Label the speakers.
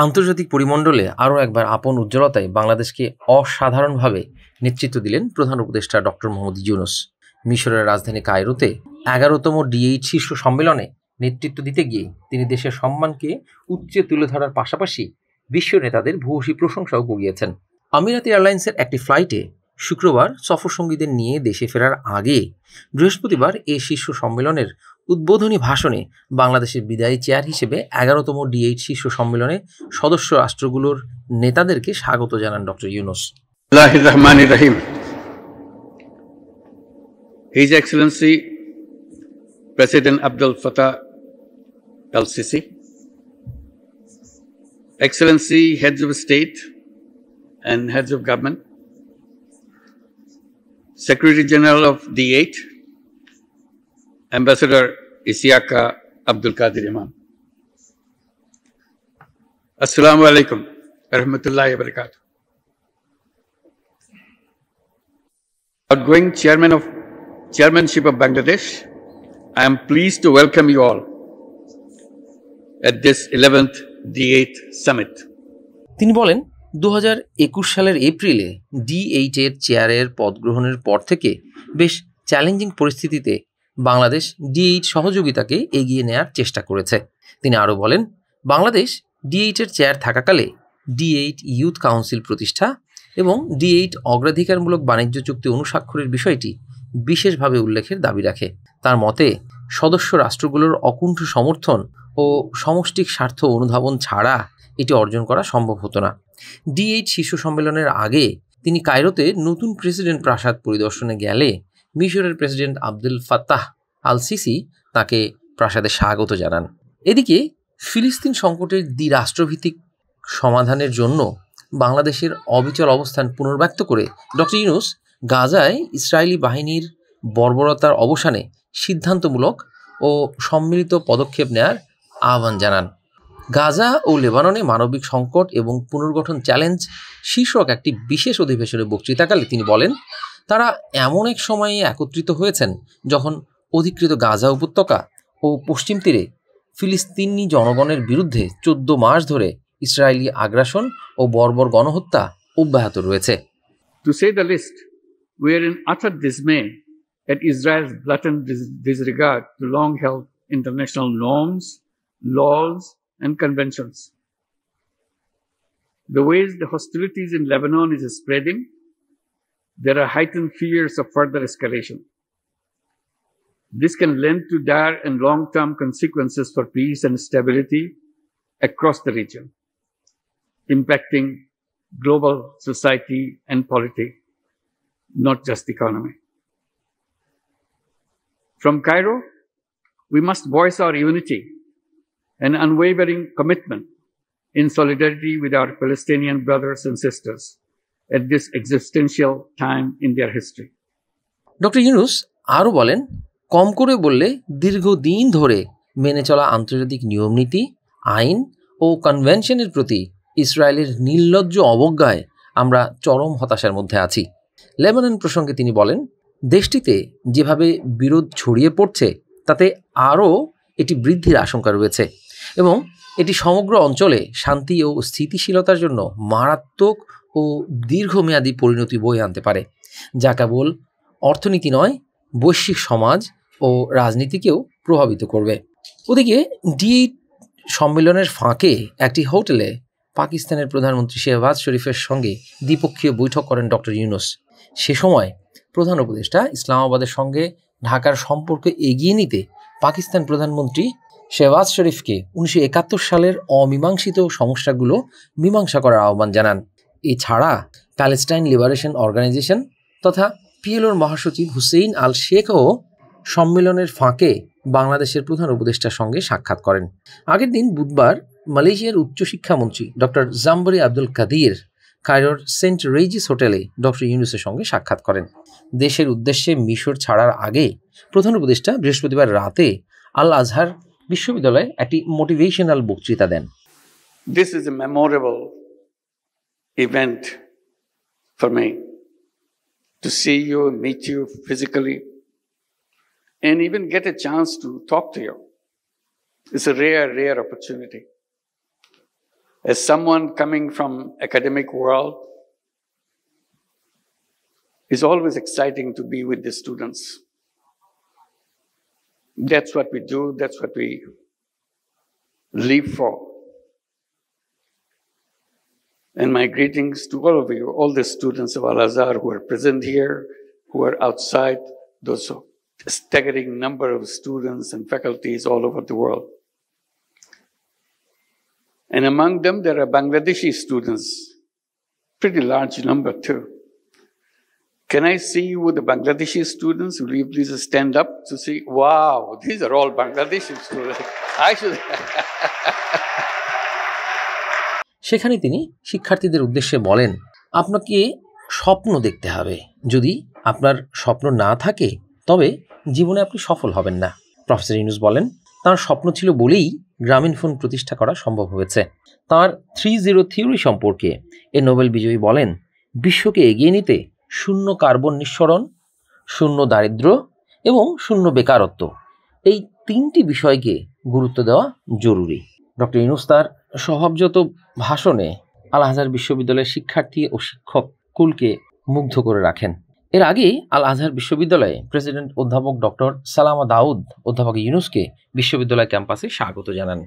Speaker 1: আন্তর্জাতিক পরিমণ্ডলে আরও একবার আপন উজ্জ্বলতায় বাংলাদেশকে অসাধারণভাবে নেতৃত্ব দিলেন প্রধান উপদেষ্টা ডক্টর মোহাম্মদ ইউনূস। মিশরের রাজধানী কায়রোতে 11তম D8 শীর্ষ সম্মেলনে নেতৃত্ব দিতে গিয়ে তিনি দেশের সম্মানকে উচ্চে তুলে ধরার পাশাপাশি বিশ্ব নেতাদের ভূয়সী প্রশংসাও কুড়িয়েছেন। আমিরাত এয়ারলাইন্সের একটি ফ্লাইটে শুক্রবার সফরসঙ্গীদের নিয়ে দেশে ফেরার আগে বৃহস্পতিবার এ শীর্ষ সম্মেলনের উদ্বোধনী ভাষণে বাংলাদেশের বিদায়ী চেয়ার হিসেবে 11তম D8 শীর্ষ সম্মেলনে সদস্য রাষ্ট্রগুলোর নেতাদেরকে স্বাগত জানান doctor Yunus.
Speaker 2: Rahim. His Excellency President Abdel Fattah al-Sisi, Excellency Heads of State and Heads of Government, Secretary General of D8, Ambassador Isiaka Abdul Qadir Imam. Assalamu alaikum wa rahmatullahi wa barakatuh. Outgoing Chairmanship of Bangladesh, I am pleased to welcome you all at this 11th D8 Summit.
Speaker 1: তিনি বলেন 2021 সালের এপ্রিলে D8 এর চেয়ারের পদ গ্রহণের পর থেকে বেশ চ্যালেঞ্জিং পরিস্থিতিতে বাংলাদেশ D8 সহযোগিতাকে এগিয়ে নেয়ার চেষ্টা করেছে। তিনি আরও বলেন, বাংলাদেশ D8 এর চেয়ার থাকাকালে D8 ইউথ কাউন্সিল প্রতিষ্ঠা এবং D8 অগ্রাধিকারমূলক বাণিজ্য চুক্তি অনুস্বাক্ষরের বিষয়টি বিশেষভাবে উল্লেখের দাবি রাখে। তার মতে সদস্য রাষ্ট্রগুলোর অকুণ্ঠ সমর্থন ও সমষ্টিক স্বার্থ অনুধাবন ছাড়া এটি অর্জন করা সম্ভব হতো না। D8 শীর্ষ সম্মেলনের আগে তিনি কায়রোতে নতুন প্রেসিডেন্ট প্রাসাদ পরিদর্শনে গেলে মিশরের প্রেসিডেন্ট আবদুল ফাত্তাহ আল-সিসি তাকে প্রাসাদে স্বাগত জানান। এদিকে ফিলিস্তিন সংকটের দ্বিরাষ্ট্রভিত্তিক সমাধানের জন্য বাংলাদেশের অবিচল অবস্থান পুনর্ব্যক্ত করে ডক্টর ইউনূস গাজায় ইসরায়েলি বাহিনীর বর্বরতার অবসানে সিদ্ধান্তমূলক ও সম্মিলিত পদক্ষেপ নেয়ার আহ্বান জানান। গাজা ও লেবাননে মানবিক সংকট এবং পুনর্গঠন চ্যালেঞ্জ শীর্ষক একটি বিশেষ অধিবেশনে বক্তৃতাকালে তিনি বলেন, তারা এমন এক সময়ে একত্রিত হয়েছেন যখন অধিকৃত গাজা উপত্যকা ও পশ্চিম তীরে ফিলিস্তিনি জনগণের বিরুদ্ধে 14 মাস ধরে ইসরায়েলি আগ্রাসন ও বর্বর গণহত্যা অব্যাহত রয়েছে।
Speaker 2: To say the least, we are in utter dismay at Israel's blatant disregard to long-held international norms, laws, and conventions. The ways the hostilities in Lebanon is spreading, there are heightened fears of further escalation. This can lend to dire and long-term consequences for peace and stability across the region, impacting global society and polity, not just economy. From Cairo, we must voice our unity and unwavering commitment in solidarity with our Palestinian brothers and sisters at this existential time in their history.
Speaker 1: Doctor Yunus আরও বলেন, কম করে বললে দীর্ঘদিন ধরে মেনে চলা আন্তর্জাতিক নিয়মনীতি, আইন ও কনভেনশনের প্রতি ইসরায়েলের নির্লজ্জ অবজ্ঞায় আমরা চরম হতাশার মধ্যে আছি। লেবানন প্রসঙ্গে তিনি বলেন, দেশটিতে যেভাবে বিরোধ ছড়িয়ে পড়ছে তাতে আরও এটি বৃদ্ধির আশঙ্কা রয়েছে এবং এটি সমগ্র অঞ্চলে শান্তি ও স্থিতিশীলতার জন্য মারাত্মক ও দীর্ঘমেয়াদী পরিণতি বয়ে আনতে পারে, যা কেবল অর্থনীতি নয়, বৈশ্বিক সমাজ ও রাজনীতিকেও প্রভাবিত করবে। ওদিকে D8 সম্মেলনের ফাঁকে একটি হোটেলে পাকিস্তানের প্রধানমন্ত্রী শেহবাজ শরীফের সঙ্গে দ্বিপক্ষীয় বৈঠক করেন ডক্টর ইউনূস। সে সময় প্রধান উপদেষ্টা ইসলামাবাদের সঙ্গে ঢাকার সম্পর্ক এগিয়ে নিতে পাকিস্তান প্রধানমন্ত্রী শেহবাজ শরীফকে 1971 সালের অমীমাংসিত সমস্যাগুলো মীমাংসা করার আহ্বান জানান। এছাড়া প্যালেস্টাইন লিবারেশন অর্গানাইজেশন তথা PLOর মহাসচিব হুসেইন আল শেখও সম্মেলনের ফাঁকে বাংলাদেশের প্রধান উপদেষ্টার সঙ্গে সাক্ষাৎ করেন। আগের দিন বুধবার মালয়েশিয়ার উচ্চশিক্ষামন্ত্রী ডক্টর জাম্বরি আব্দুল কাদির কায়রোর সেন্ট রেজিস হোটেলে ডক্টর ইউনূসের সঙ্গে সাক্ষাৎ করেন। দেশের উদ্দেশ্যে মিশর ছাড়ার আগে প্রধান উপদেষ্টা বৃহস্পতিবার রাতে আল আজহার বিশ্ববিদ্যালয়ে একটি মোটিভেশনাল বক্তৃতা দেন।
Speaker 2: This is a memorable event for me to see you, meet you physically, and even get a chance to talk to you. It's a rare opportunity. As someone coming from academic world, it's always exciting to be with the students. That's what we do, that's what we live for. And my greetings to all of you, all the students of Al-Azhar who are present here, who are outside, those staggering number of students and faculties all over the world. And among them, there are Bangladeshi students, pretty large number too. Can I see you with the Bangladeshi students? Will you please stand up to see? Wow, these are all Bangladeshi students. I should.
Speaker 1: সেখানে তিনি শিক্ষার্থীদের উদ্দেশ্যে বলেন, আপনাকে স্বপ্ন দেখতে হবে। যদি আপনার স্বপ্ন না থাকে তবে জীবনে আপনি সফল হবেন না। প্রফেসর ইউনূস বলেন, তার স্বপ্ন ছিল বলেই গ্রামীণফোন প্রতিষ্ঠা করা সম্ভব হয়েছে। তার 3-0 থিওরি সম্পর্কে এ নোবেল বিজয়ী বলেন, বিশ্বকে এগিয়ে নিতে শূন্য কার্বন নিঃসরণ, শূন্য দারিদ্র্য এবং শূন্য বেকারত্ব, এই তিনটি বিষয়কে গুরুত্ব দেওয়া জরুরি। ডক্টর ইউনূস তার স্বভাবজাত ভাষণে আল আজহার বিশ্ববিদ্যালয়ের শিক্ষার্থী ও শিক্ষক কুলকে মুগ্ধ করে রাখেন। এর আগে আল আজহার বিশ্ববিদ্যালয়ে প্রেসিডেন্ট অধ্যাপক ডক্টর সালামা দাউদ অধ্যাপক ইউনূসকে বিশ্ববিদ্যালয় ক্যাম্পাসে স্বাগত জানান।